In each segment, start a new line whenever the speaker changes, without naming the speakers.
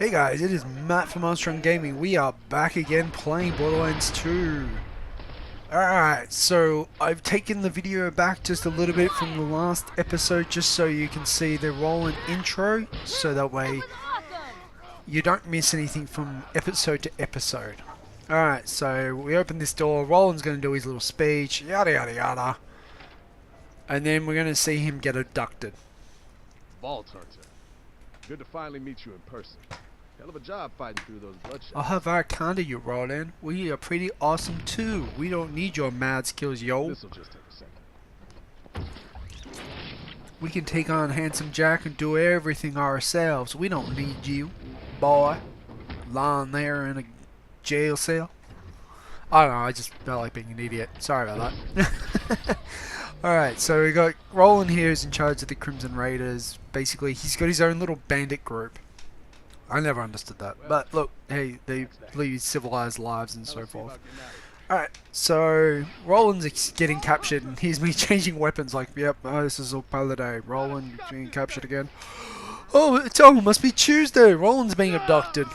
Hey guys, it is Matt from Armstrong Gaming. We are back again playing Borderlands 2. Alright, so I've taken the video back just a little bit from the last episode just so you can see the Roland intro, so that way you don't miss anything from episode to episode. Alright, so we open this door, Roland's going to do his little speech, yada yada yada, and then we're going to see him get abducted.
Vault Hunter. Good to finally meet you in person. Hell of a job fighting through those bloodshed.
I'll have our kind of you, Roland. We are pretty awesome too. We don't need your mad skills, yo.
This'll just take a second.
We can take on Handsome Jack and do everything ourselves. We don't need you, boy. Lying there in a jail cell. I don't know, I just felt like being an idiot. Sorry about that. Alright, so we got Roland here who's in charge of the Crimson Raiders. Basically, he's got his own little bandit group. I never understood that. But look, hey, they lead civilized lives and so forth. Alright, so Roland's getting captured and here's me changing weapons like, yep, oh, this is all part of the day. Roland being captured again. Oh, it must be Tuesday. Roland's being abducted.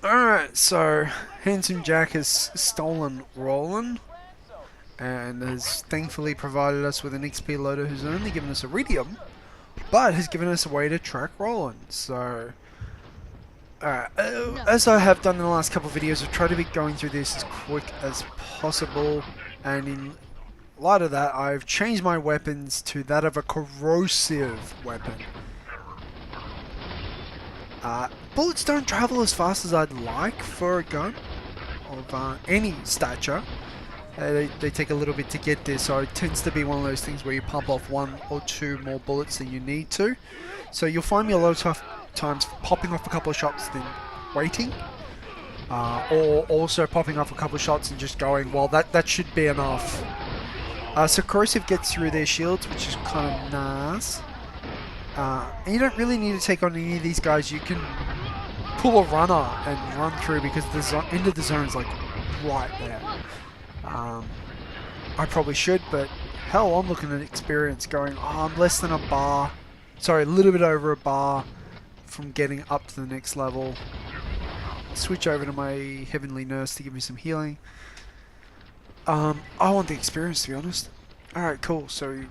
Alright, so Handsome Jack has stolen Roland and has thankfully provided us with an XP loader who's only given us iridium, but has given us a way to track Roland. So, as I have done in the last couple of videos, I've tried to be going through this as quick as possible, and in light of that, I've changed my weapons to that of a corrosive weapon. Bullets don't travel as fast as I'd like for a gun of any stature. They take a little bit to get there, so it tends to be one of those things where you pump off one or two more bullets than you need to. So you'll find me a lot of times popping off a couple of shots then waiting, or also popping off a couple of shots and just going, well, that should be enough. So corrosive gets through their shields, which is kind of nice. And you don't really need to take on any of these guys. You can pull a runner and run through because the end of the zone is like right there. I probably should, but hell, I'm looking at experience going, oh, I'm less than a bar, sorry, a little bit over a bar from getting up to the next level. Switch over to my heavenly nurse to give me some healing. I want the experience, to be honest. Alright, cool, so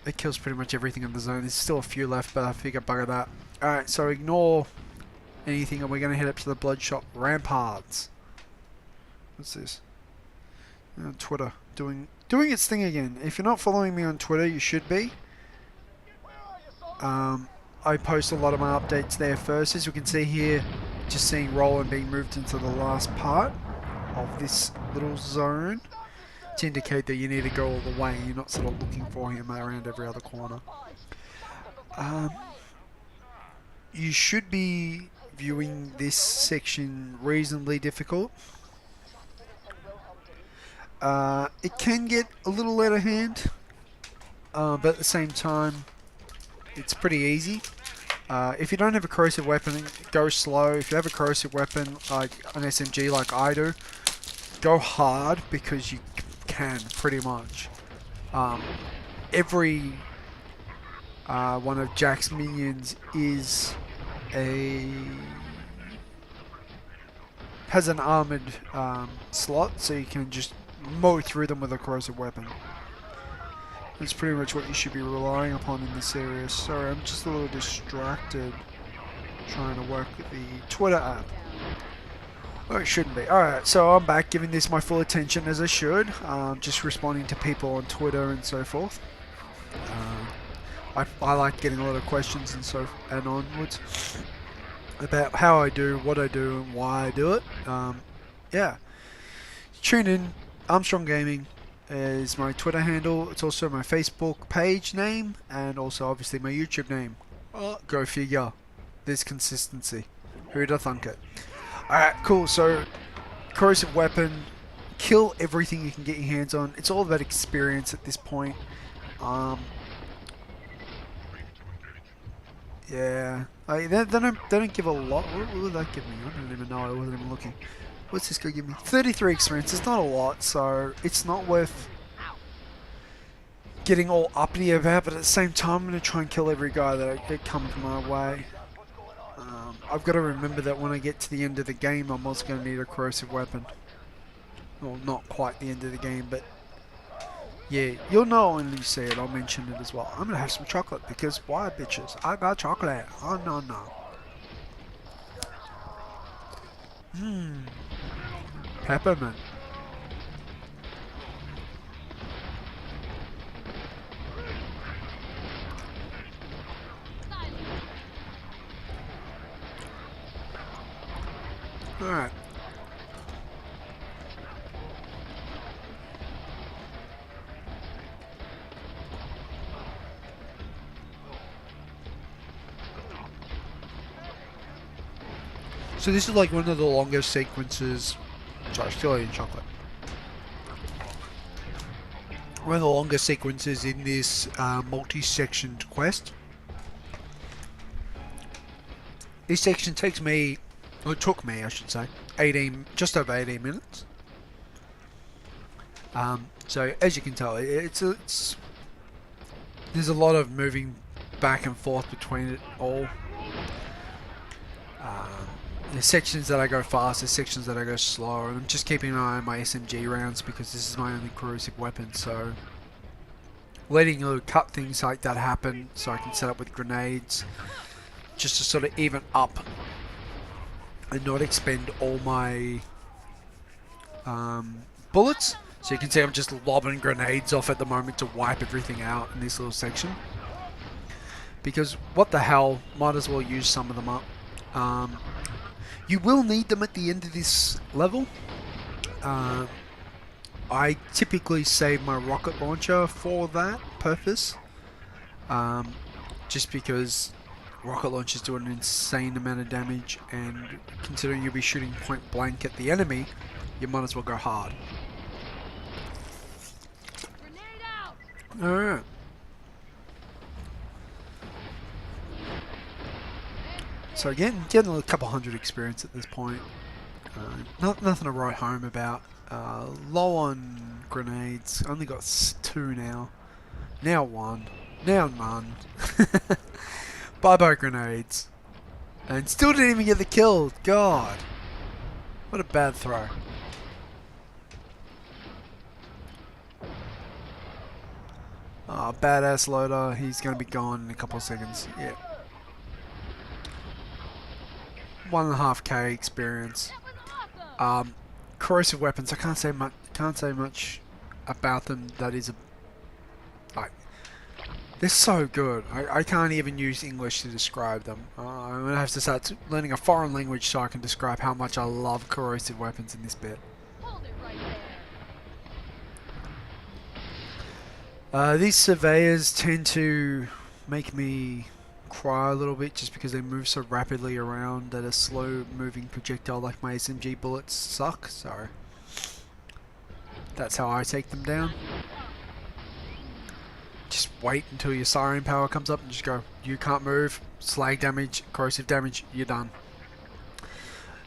it kills pretty much everything in the zone. There's still a few left, but I figure bugger that. Alright, so ignore anything and we're going to head up to the Bloodshot Ramparts. What's this? Twitter doing its thing again. If you're not following me on Twitter, you should be. I post a lot of my updates there first. As you can see here, just seeing Roland being moved into the last part of this little zone to indicate that you need to go all the way. You're not sort of looking for him around every other corner. You should be viewing this section reasonably difficult. It can get a little out of hand, but at the same time, it's pretty easy. If you don't have a corrosive weapon, go slow. If you have a corrosive weapon, like an SMG like I do, go hard because you can, pretty much. Every one of Jack's minions has an armored slot, so you can just mow through them with a corrosive weapon. That's pretty much what you should be relying upon in this area. Sorry, I'm just a little distracted trying to work with the Twitter app. Oh, it shouldn't be. Alright, so I'm back giving this my full attention as I should. Just responding to people on Twitter and so forth. I like getting a lot of questions and onwards about how I do, what I do, and why I do it. Yeah. Tune in. Armstrong Gaming is my Twitter handle. It's also my Facebook page name, and also obviously my YouTube name. Go figure. There's consistency. Who'd have thunk it? Alright, cool. So, corrosive weapon. Kill everything you can get your hands on. It's all about experience at this point. Yeah. They don't give a lot. What would that give me? I don't even know. I wasn't even looking. What's this going to give me? 33 experience. It's not a lot, so it's not worth getting all uppity about, but at the same time, I'm going to try and kill every guy that comes my way. I've got to remember that when I get to the end of the game, I'm also going to need a corrosive weapon. Well, not quite the end of the game, but yeah, you'll know when you see it. I'll mention it as well. I'm going to have some chocolate because why, bitches? I got chocolate. Oh, no. Peppermint. Alright. So this is like one of the longest sequences. Sorry, still eating chocolate. One of the longest sequences in this multi-sectioned quest. This section takes me, or it took me, I should say, just over 18 minutes. So as you can tell, there's a lot of moving back and forth between it all. There's sections that I go fast, there's sections that I go slower, and I'm just keeping an eye on my SMG rounds because this is my only corrosive weapon, so letting little cut things like that happen so I can set up with grenades just to sort of even up and not expend all my bullets. So you can see I'm just lobbing grenades off at the moment to wipe everything out in this little section. Because what the hell, might as well use some of them up. You will need them at the end of this level. I typically save my rocket launcher for that purpose. Just because rocket launchers do an insane amount of damage, and considering you'll be shooting point blank at the enemy, you might as well go hard. Alright. So getting a couple hundred experience at this point. Nothing to write home about. Low on grenades. Only got 2 now. Now 1. Now none. Bye grenades. And still didn't even get the kill. God. What a bad throw. Badass loader. He's going to be gone in a couple of seconds. Yeah. 1.5k experience. Corrosive weapons. I can't say much about them. That is they're so good. I can't even use English to describe them. I'm gonna have to start learning a foreign language so I can describe how much I love corrosive weapons in this bit.
Hold it right there.
These surveyors tend to make me cry a little bit just because they move so rapidly around that a slow moving projectile like my SMG bullets suck, so that's how I take them down. Just wait until your siren power comes up and just go, you can't move, slag damage, corrosive damage, you're done.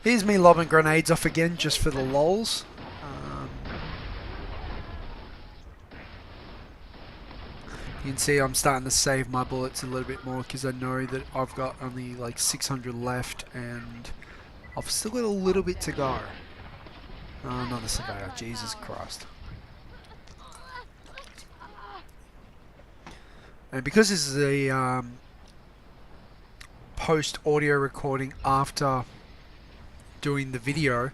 Here's me lobbing grenades off again just for the lols. You can see I'm starting to save my bullets a little bit more because I know that I've got only like 600 left and I've still got a little bit to go. Another surveyor, Jesus Christ. And because this is a post audio recording after doing the video,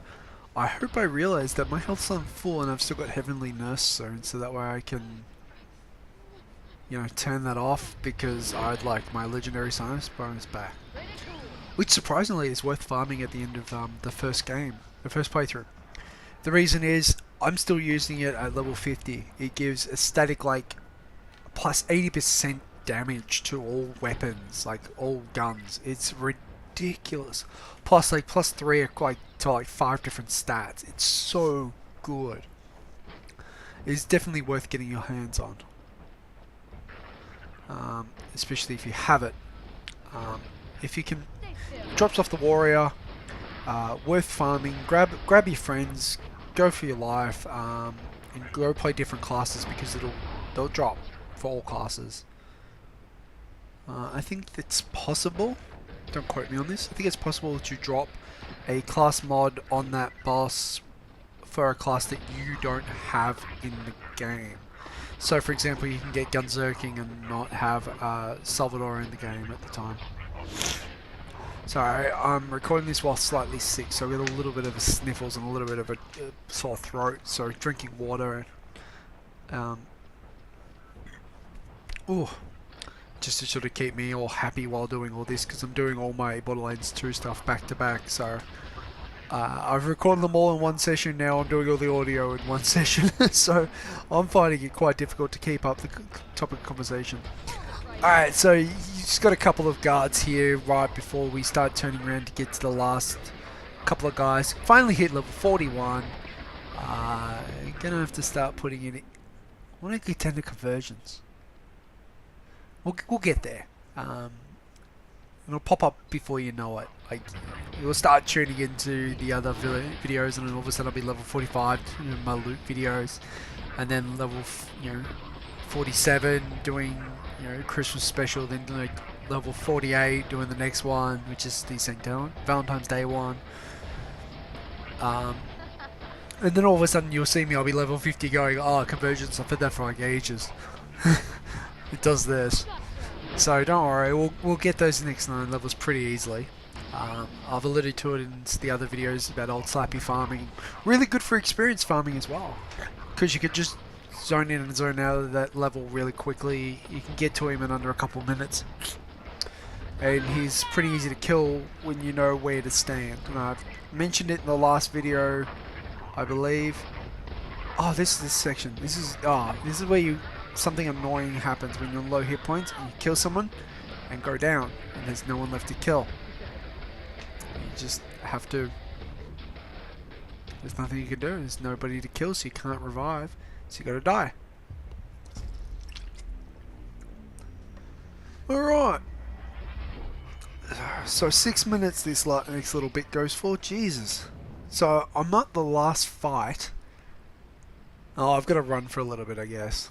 I hope I realise that my health's on full and I've still got Heavenly Nurse soon, so that way I can, you know, turn that off because I'd like my Legendary Sinus bonus back. Which surprisingly is worth farming at the end of the first game, the first playthrough. The reason is I'm still using it at level 50. It gives a static like plus 80% damage to all weapons, like all guns. It's ridiculous. Plus like plus 3 like to like 5 different stats. It's so good. It's definitely worth getting your hands on. Especially if you have it. If you can, drops off the warrior. Worth farming. Grab your friends. Go for your life. And go play different classes because they'll drop for all classes. I think it's possible don't quote me on this. I think it's possible to drop a class mod on that boss for a class that you don't have in the game. So for example, you can get Gunzerking and not have Salvador in the game at the time. Sorry, I'm recording this while slightly sick, so I got a little bit of a sniffles and a little bit of a sore throat, so drinking water and just to sort of keep me all happy while doing all this, because I'm doing all my Borderlands 2 stuff back to back, so I've recorded them all in one session now. I'm doing all the audio in one session, so I'm finding it quite difficult to keep up the topic of conversation. Alright, so you just got a couple of guards here right before we start turning around to get to the last couple of guys. Finally hit level 41. Gonna have to start putting in it. I want to get 10 conversions. We'll get there. It'll pop up before you know it. Like, you'll start tuning into the other videos, and then all of a sudden I'll be level 45 doing my loot videos, and then level 47 doing Christmas special, then like level 48 doing the next one, which is the St. Valentine's Day one. And then all of a sudden you'll see me, I'll be level 50 going, oh, conversions, I've had that for like ages. It does this. So don't worry, we'll get those next 9 levels pretty easily. I've alluded to it in the other videos about old slappy farming. Really good for experience farming as well, because you could just zone in and zone out of that level really quickly. You can get to him in under a couple minutes, and he's pretty easy to kill when you know where to stand. And I've mentioned it in the last video, I believe. Oh, this section. This is where something annoying happens when you're on low hit points and you kill someone and go down, and there's no one left to kill. You just have to. There's nothing you can do. There's nobody to kill, so you can't revive. So you gotta die. Alright. So 6 minutes this next little bit goes for. Jesus. So I'm at the last fight. Oh, I've got to run for a little bit, I guess.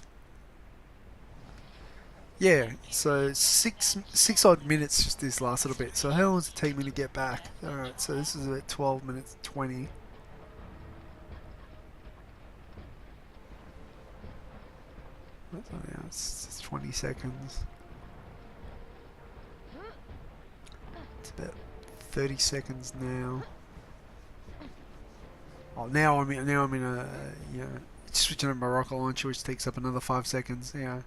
Yeah, so six odd minutes just this last little bit. So how long does it take me to get back? Alright, so this is at 12 minutes 20. It's 20 seconds. It's about 30 seconds now. Oh, now I'm in a switching up my rocket launcher, which takes up another 5 seconds. Yeah.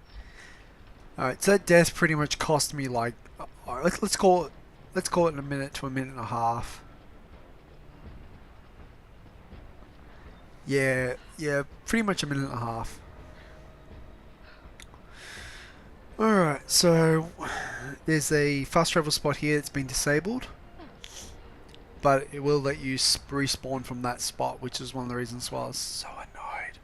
All right, so that death pretty much cost me like, let's call it a minute to a minute and a half. Yeah, pretty much a minute and a half. Alright, so there's a fast travel spot here that's been disabled, but it will let you respawn from that spot, which is one of the reasons why I was so annoyed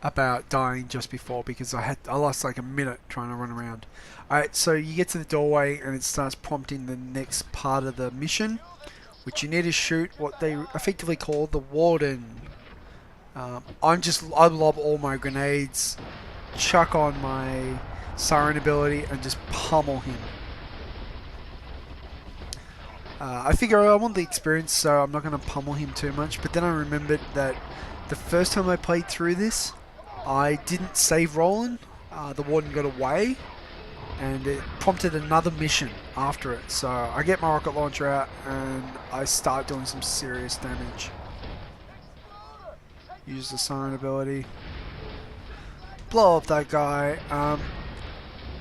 about dying just before, because I lost like a minute trying to run around. Alright, so you get to the doorway and it starts prompting the next part of the mission, which you need to shoot what they effectively call the Warden. I lob all my grenades, chuck on my Siren ability, and just pummel him. I figure I want the experience, so I'm not going to pummel him too much, but then I remembered that the first time I played through this, I didn't save Roland. The Warden got away, and it prompted another mission after it. So I get my rocket launcher out, and I start doing some serious damage. Use the Siren ability. Blow up that guy.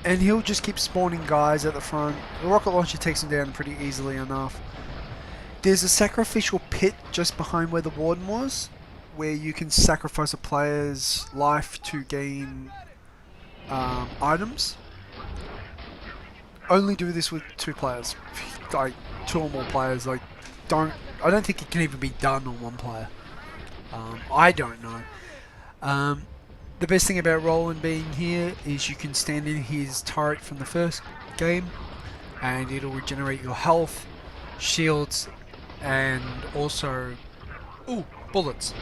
And he'll just keep spawning guys at the front. The rocket launcher takes him down pretty easily enough. There's a sacrificial pit just behind where the Warden was, where you can sacrifice a player's life to gain items. Only do this with 2 players. Like 2 or more players. Like, I don't think it can even be done on 1 player. I don't know. The best thing about Roland being here is you can stand in his turret from the first game, and it'll regenerate your health, shields, and also bullets.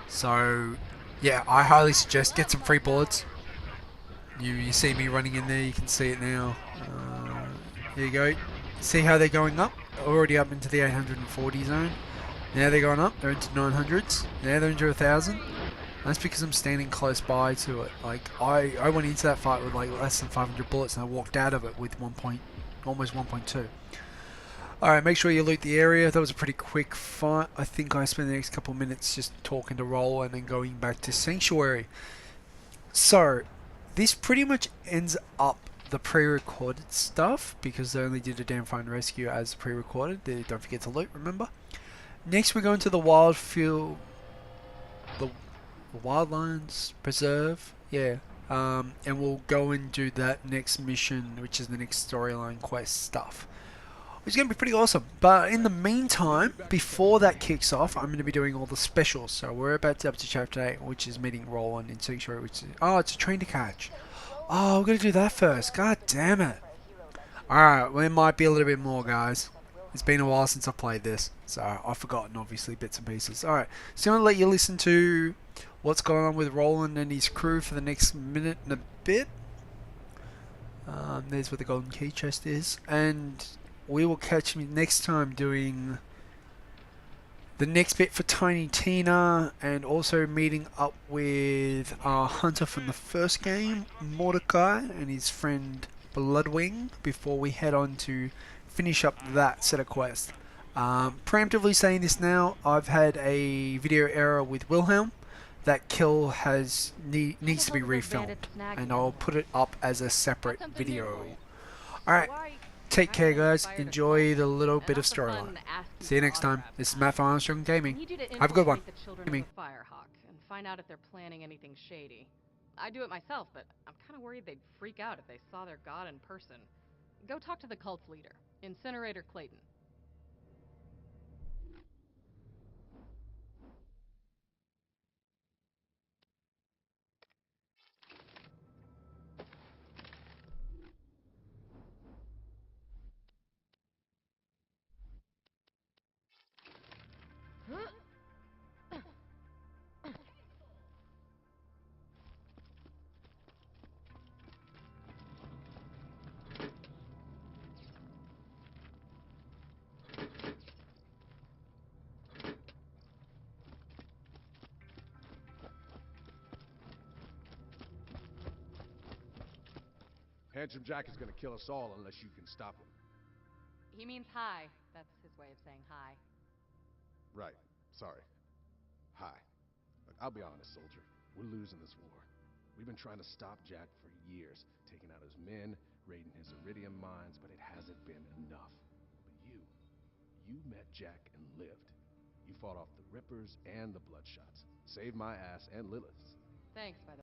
So yeah, I highly suggest get some free bullets. You see me running in there, you can see it now. Here you go. see how they're going up? Already up into the 840 zone. Now they're going up. They're into 900s. Now they're into 1,000. That's because I'm standing close by to it. Like I went into that fight with like less than 500 bullets, and I walked out of it with almost 1.2. Alright, make sure you loot the area. That was a pretty quick fight. I think I spent the next couple of minutes just talking to Roland and then going back to Sanctuary. So, this pretty much ends up the pre-recorded stuff, because they only did a damn fine rescue as pre-recorded. Don't forget to loot, remember? Next we're going to the the Wildlands Preserve, yeah. And we'll go and do that next mission, which is the next storyline quest stuff, which is going to be pretty awesome. But in the meantime, before that kicks off, I'm going to be doing all the specials. So we're about to up to chapter 8, which is meeting Roland in Sanctuary, which is, oh, it's a train to catch. Oh, we're going to do that first. God damn it. Alright, well, it might be a little bit more, guys. It's been a while since I played this, so I've forgotten, obviously, bits and pieces. Alright, so I'm going to let you listen to what's going on with Roland and his crew for the next minute and a bit. There's where the golden key chest is, and we will catch me next time doing the next bit for Tiny Tina, and also meeting up with our hunter from the first game, Mordecai, and his friend Bloodwing, before we head on to finish up that set of quests. Preemptively saying this now, I've had a video error with Wilhelm. That kill needs to be refilmed, and I'll put it up as a separate video. Alright, take care guys, enjoy the little bit of storyline. See you next time. This is Matt from Armstrong Gaming. Have a good one.
Firehawk and find out if they're planning anything shady. I do it myself, but I'm kind of worried they'd freak out if they saw their god in person. Go talk to the cult's leader, Incinerator Clayton.
Handsome Jack is gonna kill us all unless you can stop him.
He means hi. That's his way of saying hi.
Right. Sorry. Hi. Look, I'll be honest, soldier. We're losing this war. We've been trying to stop Jack for years, taking out his men, raiding his iridium mines, but it hasn't been enough. But you met Jack and lived. You fought off the Rippers and the Bloodshots. Saved my ass and Lilith's.
Thanks, by the way.